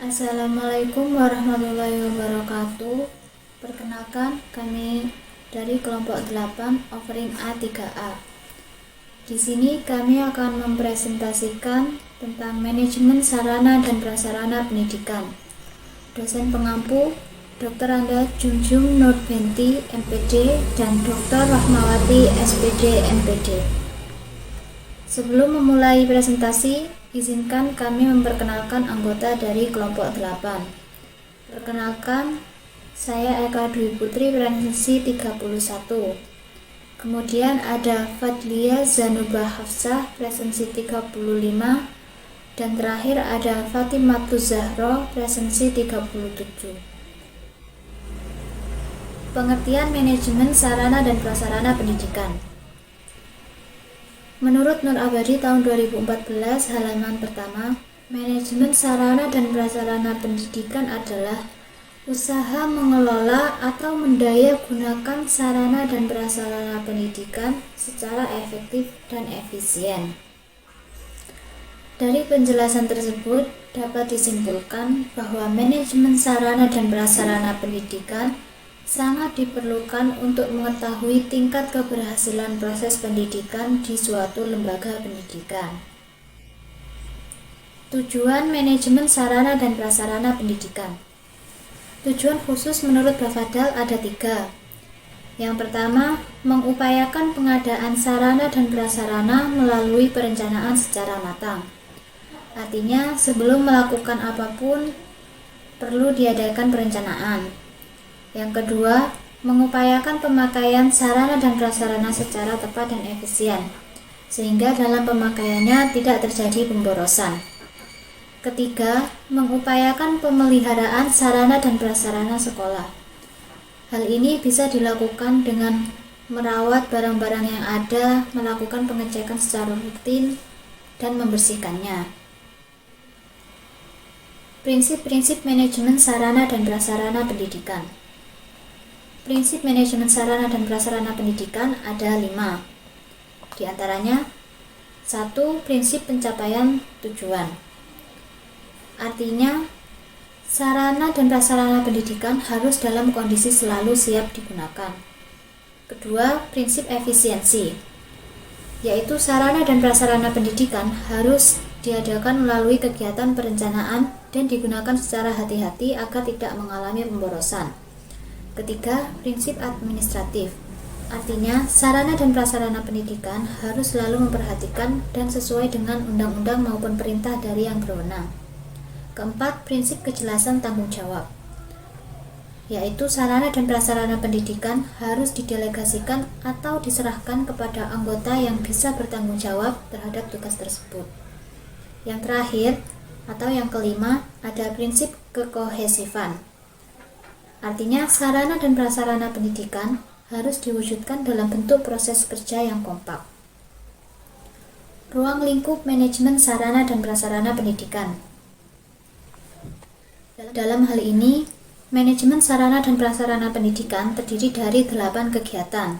Assalamualaikum warahmatullahi wabarakatuh. Perkenalkan, kami dari kelompok 8 offering A3A. Di sini kami akan mempresentasikan tentang manajemen sarana dan prasarana pendidikan. Dosen pengampu Dr. Anda Junjung Nurbenti MPD dan Dr. Rahmawati SPD MPD. Sebelum memulai presentasi, izinkan kami memperkenalkan anggota dari kelompok 8. Perkenalkan, saya Eka Dwi Putri presensi 31. Kemudian ada Fadlia Zanubah Hafsah presensi 35. Dan terakhir ada Fatimatuz Zahro presensi 37. Pengertian manajemen sarana dan prasarana pendidikan. Menurut Nur Abadi tahun 2014 halaman pertama, manajemen sarana dan prasarana pendidikan adalah usaha mengelola atau mendaya gunakan sarana dan prasarana pendidikan secara efektif dan efisien. Dari penjelasan tersebut dapat disimpulkan bahwa manajemen sarana dan prasarana pendidikan sangat diperlukan untuk mengetahui tingkat keberhasilan proses pendidikan di suatu lembaga pendidikan. Tujuan manajemen sarana dan prasarana pendidikan. Tujuan khusus menurut Bafadal ada 3. Yang pertama, mengupayakan pengadaan sarana dan prasarana melalui perencanaan secara matang. Artinya, sebelum melakukan apapun, perlu diadakan perencanaan. Yang kedua, mengupayakan pemakaian sarana dan prasarana secara tepat dan efisien, sehingga dalam pemakaiannya tidak terjadi pemborosan. Ketiga, mengupayakan pemeliharaan sarana dan prasarana sekolah. Hal ini bisa dilakukan dengan merawat barang-barang yang ada, melakukan pengecekan secara rutin, dan membersihkannya. Prinsip-prinsip manajemen sarana dan prasarana pendidikan. Prinsip manajemen sarana dan prasarana pendidikan ada 5. Di antaranya, 1. Prinsip pencapaian tujuan. Artinya, sarana dan prasarana pendidikan harus dalam kondisi selalu siap digunakan. Kedua, prinsip efisiensi, yaitu sarana dan prasarana pendidikan harus diadakan melalui kegiatan perencanaan dan digunakan secara hati-hati agar tidak mengalami pemborosan. Ketiga, prinsip administratif. Artinya, sarana dan prasarana pendidikan harus selalu memperhatikan dan sesuai dengan undang-undang maupun perintah dari yang berwenang. Keempat, prinsip kejelasan tanggung jawab. Yaitu sarana dan prasarana pendidikan harus didelegasikan atau diserahkan kepada anggota yang bisa bertanggung jawab terhadap tugas tersebut. Yang terakhir, atau yang kelima, ada prinsip kekohesifan. Artinya, sarana dan prasarana pendidikan harus diwujudkan dalam bentuk proses kerja yang kompak. Ruang lingkup manajemen sarana dan prasarana pendidikan. Dalam hal ini, manajemen sarana dan prasarana pendidikan terdiri dari 8 kegiatan.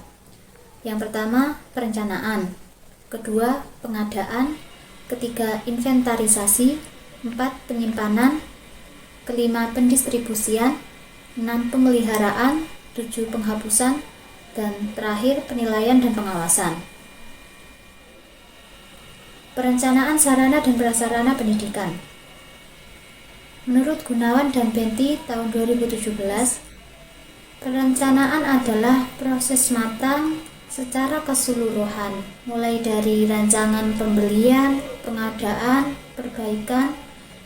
Yang pertama, perencanaan. Kedua, pengadaan. Ketiga, inventarisasi. 4, penyimpanan. Kelima, pendistribusian. 6. Pemeliharaan, 7. Penghapusan, dan terakhir penilaian dan pengawasan. Perencanaan sarana dan prasarana pendidikan. Menurut Gunawan dan Benti tahun 2017, perencanaan adalah proses matang secara keseluruhan, mulai dari rancangan pembelian, pengadaan, perbaikan,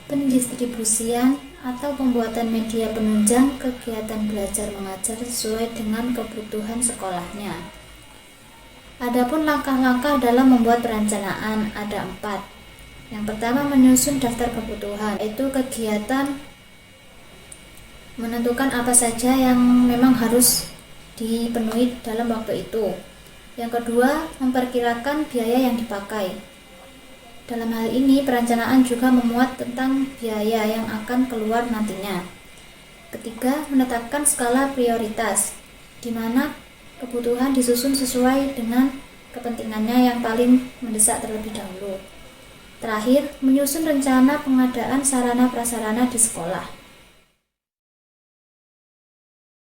pendistribusian, atau pembuatan media penunjang kegiatan belajar mengajar sesuai dengan kebutuhan sekolahnya. Adapun langkah-langkah dalam membuat perencanaan ada 4. Yang pertama, menyusun daftar kebutuhan, yaitu kegiatan menentukan apa saja yang memang harus dipenuhi dalam waktu itu. Yang kedua, memperkirakan biaya yang dipakai. Dalam hal ini, perencanaan juga memuat tentang biaya yang akan keluar nantinya. Ketiga, menetapkan skala prioritas, di mana kebutuhan disusun sesuai dengan kepentingannya yang paling mendesak terlebih dahulu. Terakhir, menyusun rencana pengadaan sarana prasarana di sekolah.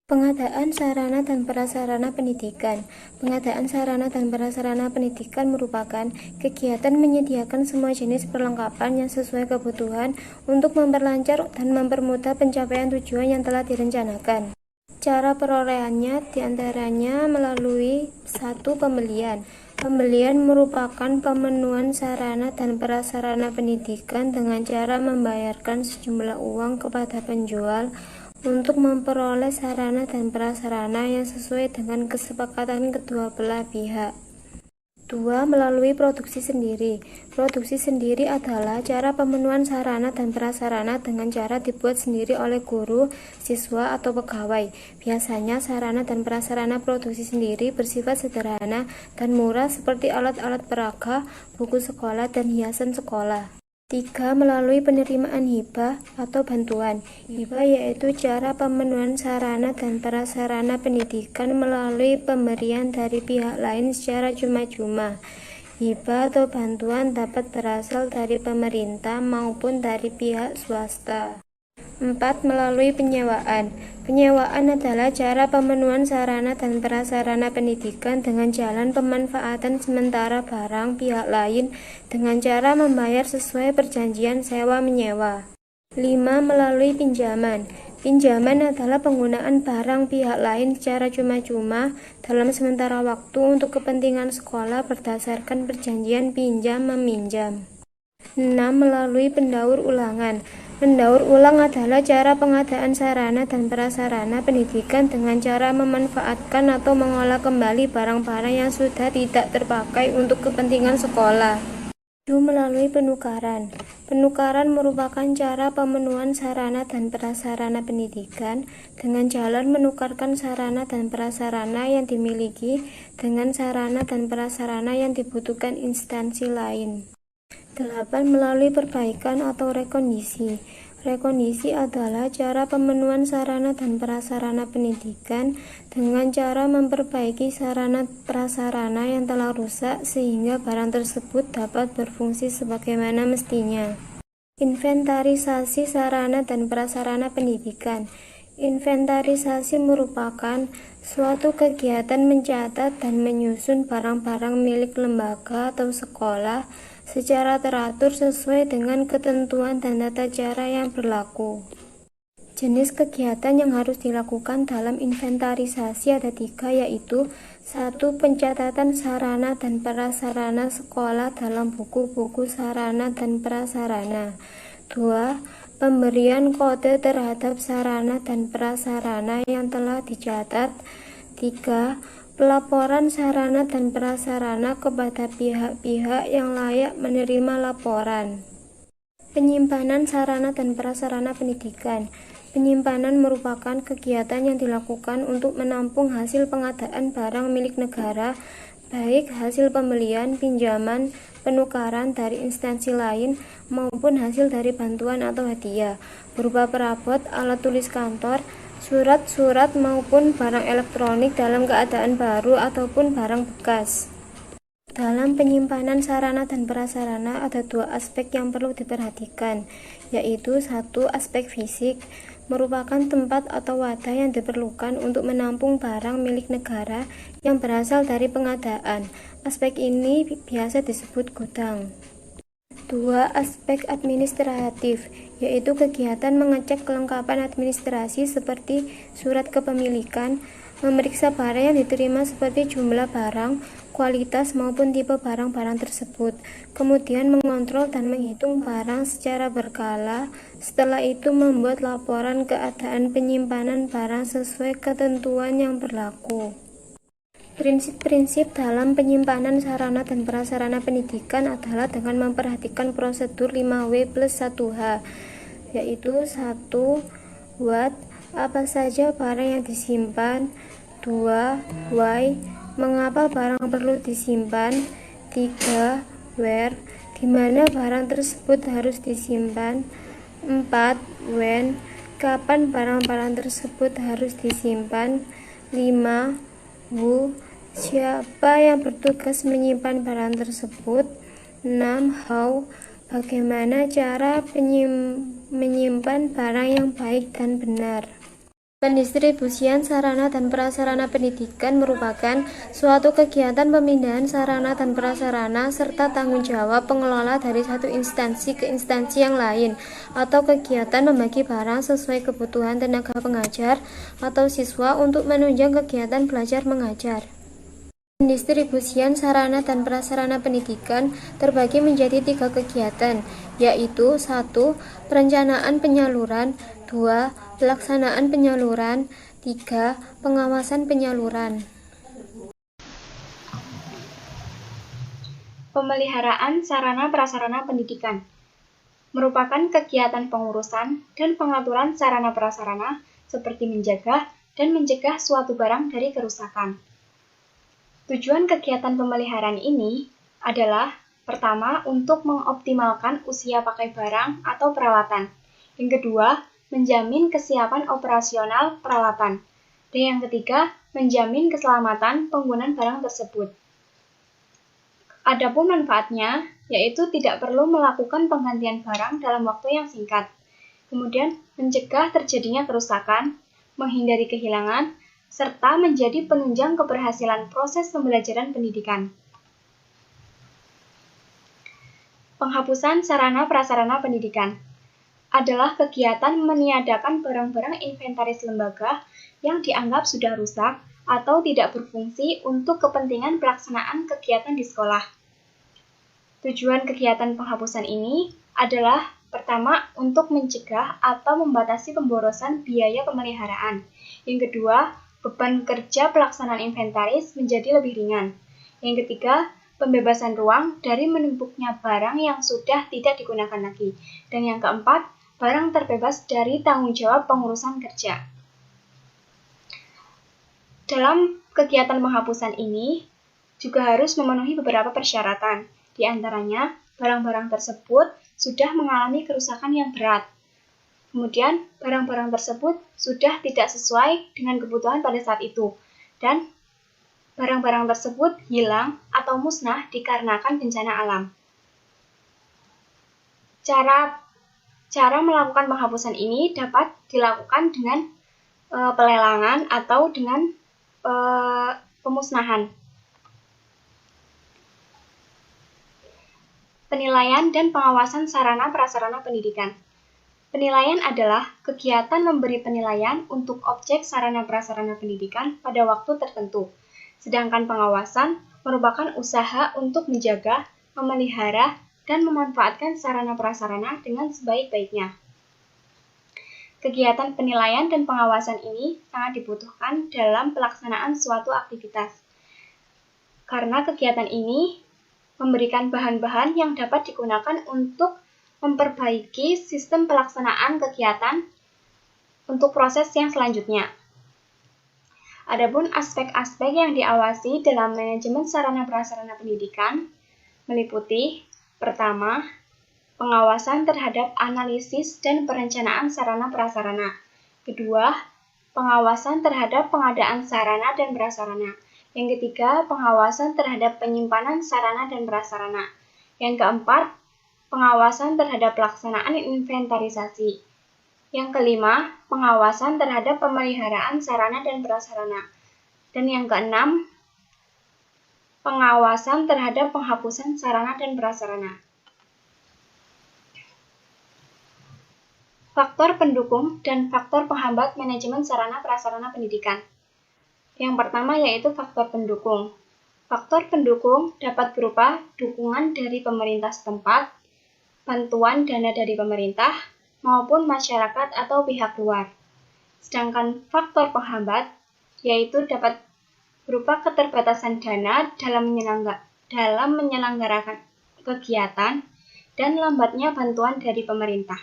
Pengadaan sarana dan prasarana pendidikan. Pengadaan sarana dan prasarana pendidikan merupakan kegiatan menyediakan semua jenis perlengkapan yang sesuai kebutuhan untuk memperlancar dan mempermudah pencapaian tujuan yang telah direncanakan. Cara perolehannya diantaranya melalui 1. Pembelian. Pembelian merupakan pemenuhan sarana dan prasarana pendidikan dengan cara membayarkan sejumlah uang kepada penjual untuk memperoleh sarana dan prasarana yang sesuai dengan kesepakatan kedua belah pihak. 2. Melalui produksi sendiri. Produksi sendiri adalah cara pemenuhan sarana dan prasarana dengan cara dibuat sendiri oleh guru, siswa, atau pegawai. Biasanya sarana dan prasarana produksi sendiri bersifat sederhana dan murah seperti alat-alat peraga, buku sekolah, dan hiasan sekolah. 3. Melalui penerimaan hibah atau bantuan. Hibah yaitu cara pemenuhan sarana dan prasarana pendidikan melalui pemberian dari pihak lain secara cuma-cuma. Hibah atau bantuan dapat berasal dari pemerintah maupun dari pihak swasta. 4. Melalui penyewaan. Penyewaan adalah cara pemenuhan sarana dan prasarana pendidikan dengan jalan pemanfaatan sementara barang pihak lain dengan cara membayar sesuai perjanjian sewa-menyewa. 5. Melalui pinjaman. Pinjaman adalah penggunaan barang pihak lain secara cuma-cuma dalam sementara waktu untuk kepentingan sekolah berdasarkan perjanjian pinjam-meminjam. 6. Melalui pendaur ulangan. Pendaur ulang adalah cara pengadaan sarana dan prasarana pendidikan dengan cara memanfaatkan atau mengolah kembali barang-barang yang sudah tidak terpakai untuk kepentingan sekolah. 7. Melalui penukaran. Penukaran merupakan cara pemenuhan sarana dan prasarana pendidikan dengan jalan menukarkan sarana dan prasarana yang dimiliki dengan sarana dan prasarana yang dibutuhkan instansi lain. 8. Melalui perbaikan atau rekondisi. Rekondisi adalah cara pemenuhan sarana dan prasarana pendidikan dengan cara memperbaiki sarana prasarana yang telah rusak sehingga barang tersebut dapat berfungsi sebagaimana mestinya. Inventarisasi sarana dan prasarana pendidikan. Inventarisasi merupakan suatu kegiatan mencatat dan menyusun barang-barang milik lembaga atau sekolah secara teratur sesuai dengan ketentuan dan tata cara yang berlaku. Jenis kegiatan yang harus dilakukan dalam inventarisasi ada 3, yaitu 1. Pencatatan sarana dan prasarana sekolah dalam buku-buku sarana dan prasarana. 2. Pemberian kode terhadap sarana dan prasarana yang telah dicatat. 3. Pelaporan sarana dan prasarana kepada pihak-pihak yang layak menerima laporan. Penyimpanan sarana dan prasarana pendidikan. Penyimpanan merupakan kegiatan yang dilakukan untuk menampung hasil pengadaan barang milik negara, baik hasil pembelian, pinjaman, penukaran dari instansi lain, maupun hasil dari bantuan atau hadiah, berupa perabot, alat tulis kantor, surat-surat maupun barang elektronik dalam keadaan baru ataupun barang bekas. Dalam penyimpanan sarana dan prasarana ada 2 aspek yang perlu diperhatikan, yaitu 1. Aspek fisik, merupakan tempat atau wadah yang diperlukan untuk menampung barang milik negara yang berasal dari pengadaan. Aspek ini biasa disebut gudang. 2. Aspek administratif, yaitu kegiatan mengecek kelengkapan administrasi seperti surat kepemilikan, memeriksa barang yang diterima seperti jumlah barang, kualitas maupun tipe barang-barang tersebut, kemudian mengontrol dan menghitung barang secara berkala, setelah itu membuat laporan keadaan penyimpanan barang sesuai ketentuan yang berlaku. Prinsip-prinsip dalam penyimpanan sarana dan prasarana pendidikan adalah dengan memperhatikan prosedur 5W plus 1H, yaitu 1. What, apa saja barang yang disimpan. 2. Why, mengapa barang perlu disimpan. 3. Where, di mana barang tersebut harus disimpan. 4. When, kapan barang-barang tersebut harus disimpan. 5. Who, siapa yang bertugas menyimpan barang tersebut. 6. How, Bagaimana cara menyimpan barang yang baik dan benar? Pendistribusian sarana dan prasarana pendidikan merupakan suatu kegiatan pemindahan sarana dan prasarana serta tanggung jawab pengelola dari satu instansi ke instansi yang lain, atau kegiatan membagi barang sesuai kebutuhan tenaga pengajar atau siswa untuk menunjang kegiatan belajar mengajar. Pendistribusian sarana dan prasarana pendidikan terbagi menjadi 3 kegiatan, yaitu 1. Perencanaan penyaluran, 2. Pelaksanaan penyaluran, 3. Pengawasan penyaluran. Pemeliharaan sarana prasarana pendidikan merupakan kegiatan pengurusan dan pengaturan sarana prasarana seperti menjaga dan mencegah suatu barang dari kerusakan. Tujuan kegiatan pemeliharaan ini adalah pertama, untuk mengoptimalkan usia pakai barang atau peralatan. Yang kedua, menjamin kesiapan operasional peralatan. Dan yang ketiga, menjamin keselamatan penggunaan barang tersebut. Adapun manfaatnya, yaitu tidak perlu melakukan penggantian barang dalam waktu yang singkat. Kemudian, mencegah terjadinya kerusakan, menghindari kehilangan, serta menjadi penunjang keberhasilan proses pembelajaran pendidikan. Penghapusan sarana prasarana pendidikan adalah kegiatan meniadakan barang-barang inventaris lembaga yang dianggap sudah rusak atau tidak berfungsi untuk kepentingan pelaksanaan kegiatan di sekolah. Tujuan kegiatan penghapusan ini adalah pertama, untuk mencegah atau membatasi pemborosan biaya pemeliharaan. Yang kedua, beban kerja pelaksanaan inventaris menjadi lebih ringan. Yang ketiga, pembebasan ruang dari menumpuknya barang yang sudah tidak digunakan lagi. Dan yang keempat, barang terbebas dari tanggung jawab pengurusan kerja. Dalam kegiatan penghapusan ini juga harus memenuhi beberapa persyaratan. Di antaranya, barang-barang tersebut sudah mengalami kerusakan yang berat. Kemudian, barang-barang tersebut sudah tidak sesuai dengan kebutuhan pada saat itu, dan barang-barang tersebut hilang atau musnah dikarenakan bencana alam. Cara melakukan penghapusan ini dapat dilakukan dengan pelelangan atau dengan pemusnahan. Penilaian dan pengawasan sarana prasarana pendidikan. Penilaian adalah kegiatan memberi penilaian untuk objek sarana prasarana pendidikan pada waktu tertentu. Sedangkan pengawasan merupakan usaha untuk menjaga, memelihara, dan memanfaatkan sarana prasarana dengan sebaik-baiknya. Kegiatan penilaian dan pengawasan ini sangat dibutuhkan dalam pelaksanaan suatu aktivitas. Karena kegiatan ini memberikan bahan-bahan yang dapat digunakan untuk memperbaiki sistem pelaksanaan kegiatan untuk proses yang selanjutnya. Adapun aspek-aspek yang diawasi dalam manajemen sarana prasarana pendidikan meliputi pertama, pengawasan terhadap analisis dan perencanaan sarana prasarana. Kedua, pengawasan terhadap pengadaan sarana dan prasarana. Yang ketiga, pengawasan terhadap penyimpanan sarana dan prasarana. Yang keempat, pengawasan terhadap pelaksanaan inventarisasi. Yang kelima, pengawasan terhadap pemeliharaan sarana dan prasarana. Dan yang keenam, pengawasan terhadap penghapusan sarana dan prasarana. Faktor pendukung dan faktor penghambat manajemen sarana prasarana pendidikan. Yang pertama yaitu faktor pendukung. Faktor pendukung dapat berupa dukungan dari pemerintah setempat, bantuan dana dari pemerintah, maupun masyarakat atau pihak luar. Sedangkan faktor penghambat yaitu dapat berupa keterbatasan dana dalam menyelenggarakan kegiatan dan lambatnya bantuan dari pemerintah.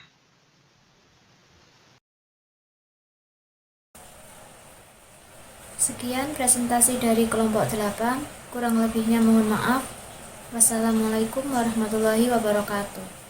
Sekian presentasi dari kelompok 8, kurang lebihnya mohon maaf. Wassalamualaikum warahmatullahi wabarakatuh.